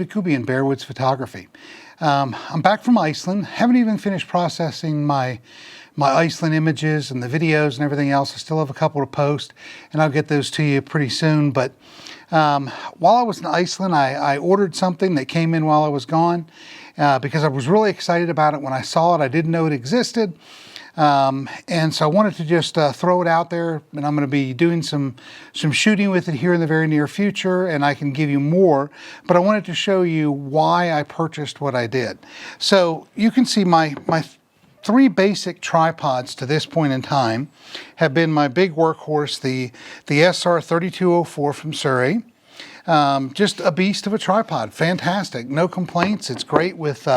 Kubi and Bearwoods Photography. I'm back from Iceland. Haven't even finished processing my Iceland images and the videos and everything else. I still have a couple to post, and I'll get those to you pretty soon. But while I was in Iceland, I ordered something that came in while I was gone because I was really excited about it when I saw it. I didn't know it existed. And so I wanted to just throw it out there, and I'm going to be doing some shooting with it here in the very near future, and I can give you more, but I wanted to show you why I purchased what I did. So you can see my three basic tripods to this point in time have been my big workhorse, the SR3204 from Sirui. Just a beast of a tripod, fantastic, no complaints. It's great with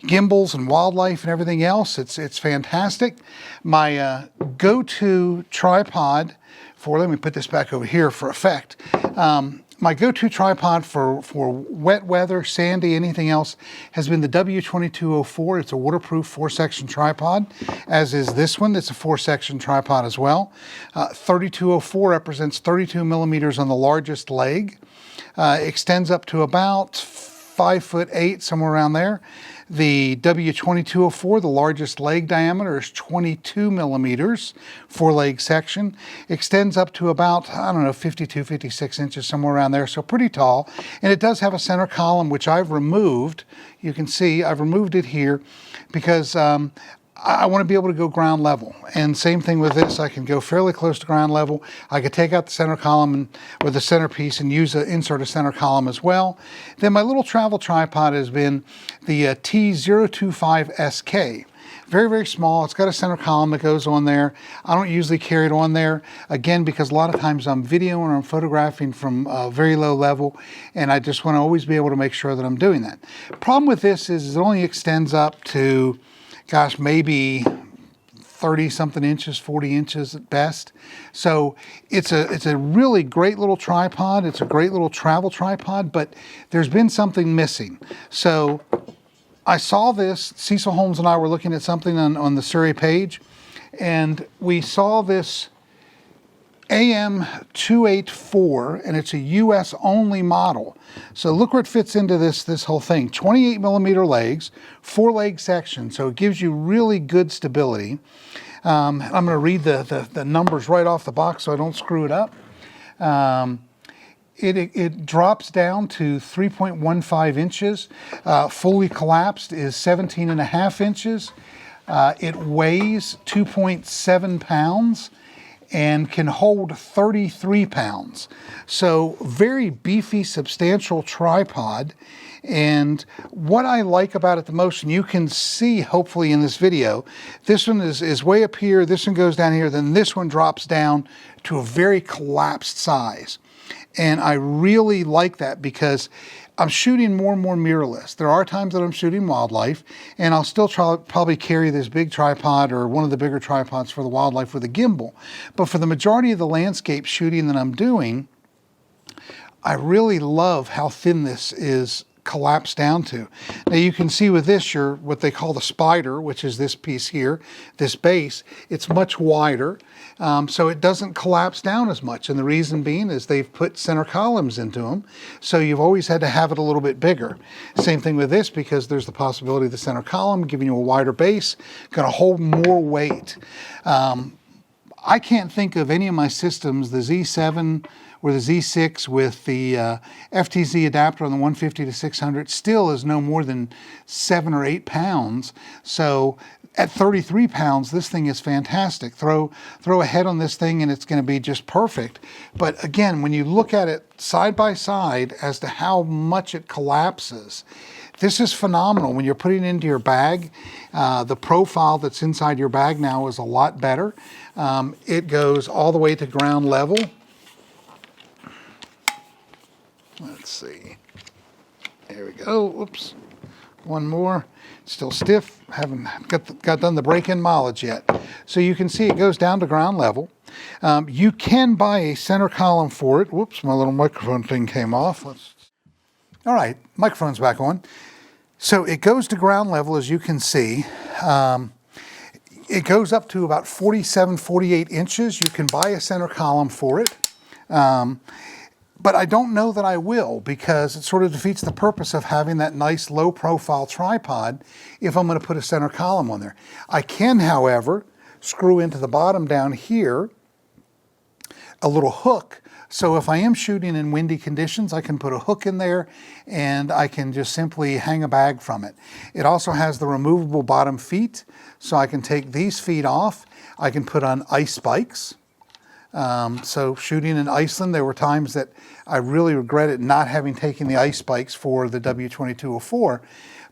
gimbals and wildlife and everything else. It's fantastic. My go-to tripod for, let me put this back over here for effect. My go-to tripod for wet weather, sandy, anything else has been the W2204. It's a waterproof 4-section tripod, as is this one. It's a 4-section tripod as well. 3204 represents 32 millimeters on the largest leg. Extends up to about 5'8", somewhere around there. The W2204, the largest leg diameter, is 22 millimeters, 4-leg section. Extends up to about, I don't know, 52, 56 inches, somewhere around there, so pretty tall. And it does have a center column, which I've removed. You can see I've removed it here because I want to be able to go ground level. And same thing with this, I can go fairly close to ground level. I could take out the center column or the centerpiece and insert a center column as well. Then my little travel tripod has been the T025SK. Very, very small. It's got a center column that goes on there. I don't usually carry it on there, again, because a lot of times I'm videoing or I'm photographing from a very low level, and I just want to always be able to make sure that I'm doing that. Problem with this is it only extends up to, gosh, maybe 30 something inches, 40 inches at best. So it's a really great little tripod. It's a great little travel tripod, but there's been something missing. So I saw this, Cecil Holmes and I were looking at something on the Sirui page, and we saw this AM284, and it's a US only model. So look where it fits into this whole thing. 28 millimeter legs, 4-leg section, so it gives you really good stability. I'm going to read the numbers right off the box so I don't screw it up. It drops down to 3.15 inches. Fully collapsed is 17.5 inches. It weighs 2.7 pounds. And can hold 33 pounds. So very beefy, substantial tripod. And what I like about it the most, and you can see hopefully in this video, this one is way up here, this one goes down here, then this one drops down to a very collapsed size. And I really like that because I'm shooting more and more mirrorless. There are times that I'm shooting wildlife, and I'll still probably carry this big tripod or one of the bigger tripods for the wildlife with a gimbal. But for the majority of the landscape shooting that I'm doing, I really love how thin this is collapsed down to. Now you can see with this, what they call the spider, which is this piece here, this base, it's much wider, so it doesn't collapse down as much. And the reason being is they've put center columns into them, so you've always had to have it a little bit bigger. Same thing with this, because there's the possibility of the center column giving you a wider base, going to hold more weight. I can't think of any of my systems, the Z7 or the Z6 with the FTZ adapter on the 150 to 600 still is no more than 7 or 8 pounds. So at 33 pounds, this thing is fantastic. Throw a head on this thing and it's going to be just perfect. But again, when you look at it side by side as to how much it collapses, this is phenomenal. When you're putting it into your bag, the profile that's inside your bag now is a lot better. It goes all the way to ground level. Let's see. There we go. Oops. One more. Still stiff. Haven't got done the break-in mileage yet. So you can see it goes down to ground level. You can buy a center column for it. Whoops, my little microphone thing came off. All right, microphone's back on. So it goes to ground level, as you can see. It goes up to about 47, 48 inches. You can buy a center column for it. But I don't know that I will, because it sort of defeats the purpose of having that nice low profile tripod if I'm going to put a center column on there. I can, however, screw into the bottom down here a little hook. So if I am shooting in windy conditions, I can put a hook in there and I can just simply hang a bag from it. It also has the removable bottom feet, so I can take these feet off. I can put on ice spikes. So shooting in Iceland, there were times that I really regretted not having taken the ice spikes for the W2204.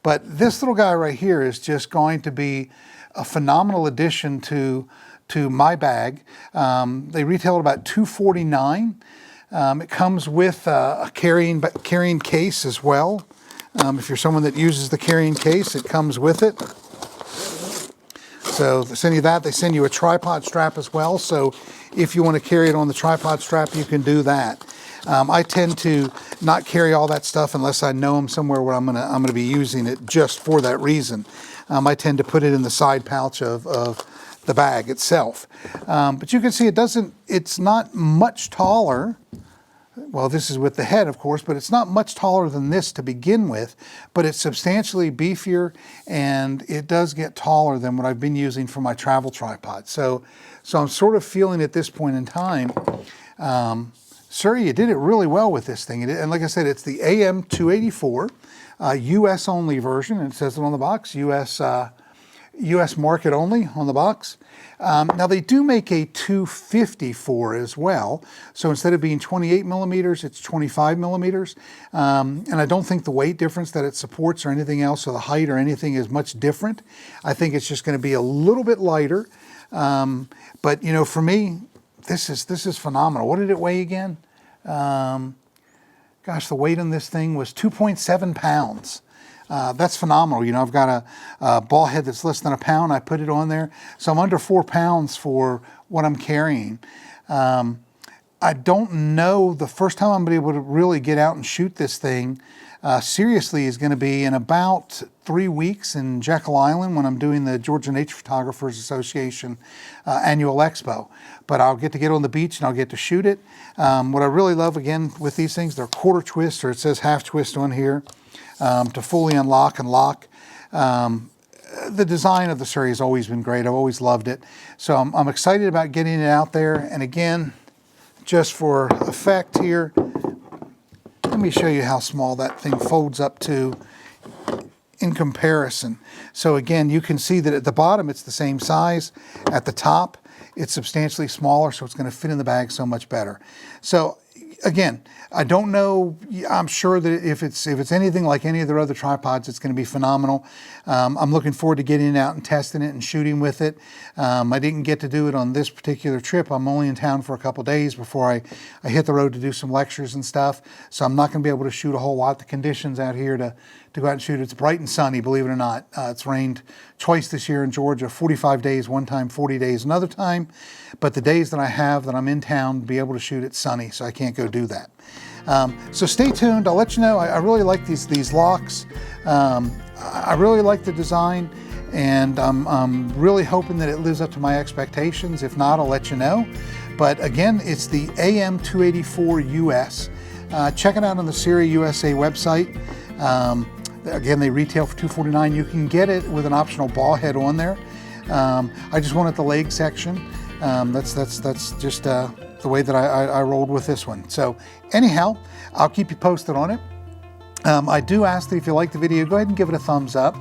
But this little guy right here is just going to be a phenomenal addition to my bag. They retail at about $249. It comes with a carrying case as well. If you're someone that uses the carrying case, it comes with it. So they send you that. They send you a tripod strap as well. So if you want to carry it on the tripod strap, you can do that. I tend to not carry all that stuff unless I know I'm somewhere where I'm gonna be using it just for that reason. I tend to put it in the side pouch of the bag itself. But you can see it's not much taller. Well, this is with the head, of course, but it's not much taller than this to begin with, but it's substantially beefier, and it does get taller than what I've been using for my travel tripod. So I'm sort of feeling at this point in time, Sirui, you did it really well with this thing. And like I said, it's the AM 284, US only version. It says it on the box, US market only on the box. Now they do make a 254 as well. So instead of being 28 millimeters, it's 25 millimeters. And I don't think the weight difference that it supports or anything else, or the height or anything, is much different. I think it's just going to be a little bit lighter. But you know, for me, this is phenomenal. What did it weigh again? Gosh, the weight on this thing was 2.7 pounds. That's phenomenal. You know, I've got a ball head that's less than a pound. I put it on there. So I'm under 4 pounds for what I'm carrying. I don't know, the first time I'm going to be able to really get out and shoot this thing seriously is going to be in about 3 weeks in Jekyll Island, when I'm doing the Georgia Nature Photographers Association annual expo. But I'll get on the beach and I'll get to shoot it. What I really love, again, with these things, they're quarter twist, or it says half twist on here, to fully unlock and lock. The design of the Sirui has always been great. I've always loved it. So I'm excited about getting it out there. And again, just for effect here, let me show you how small that thing folds up to in comparison. So again, you can see that at the bottom it's the same size. At the top, it's substantially smaller, so it's going to fit in the bag so much better. So again, I don't know, I'm sure that if it's anything like any of their other tripods, it's going to be phenomenal. I'm looking forward to getting it out and testing it and shooting with it. I didn't get to do it on this particular trip. I'm only in town for a couple days before I hit the road to do some lectures and stuff. So I'm not going to be able to shoot a whole lot. The conditions out here to go out and shoot, it's bright and sunny, believe it or not. It's rained twice this year in Georgia, 45 days, one time 40 days another time. But the days that I have that I'm in town to be able to shoot, it's sunny, so I can't go do that. So stay tuned. I'll let you know. I really like these locks. I really like the design, and I'm really hoping that it lives up to my expectations. If not, I'll let you know. But again, it's the AM 284 US. Check it out on the Sirui USA website. Again, they retail for $249. You can get it with an optional ball head on there. I just wanted the leg section. That's just the way that I rolled with this one. So anyhow, I'll keep you posted on it. I do ask that if you like the video, go ahead and give it a thumbs up.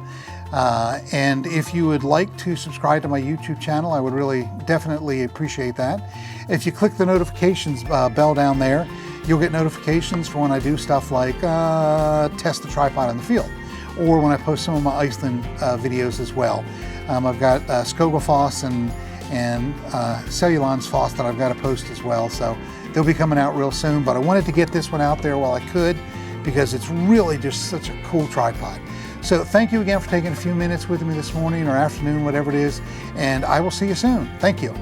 And if you would like to subscribe to my YouTube channel, I would really definitely appreciate that. If you click the notifications bell down there, you'll get notifications for when I do stuff like test the tripod in the field, or when I post some of my Iceland videos as well. I've got Skogafoss and Cellulon's Foss that I've got to post as well, so they'll be coming out real soon. But I wanted to get this one out there while I could, because it's really just such a cool tripod. So thank you again for taking a few minutes with me this morning or afternoon, whatever it is, and I will see you soon. Thank you.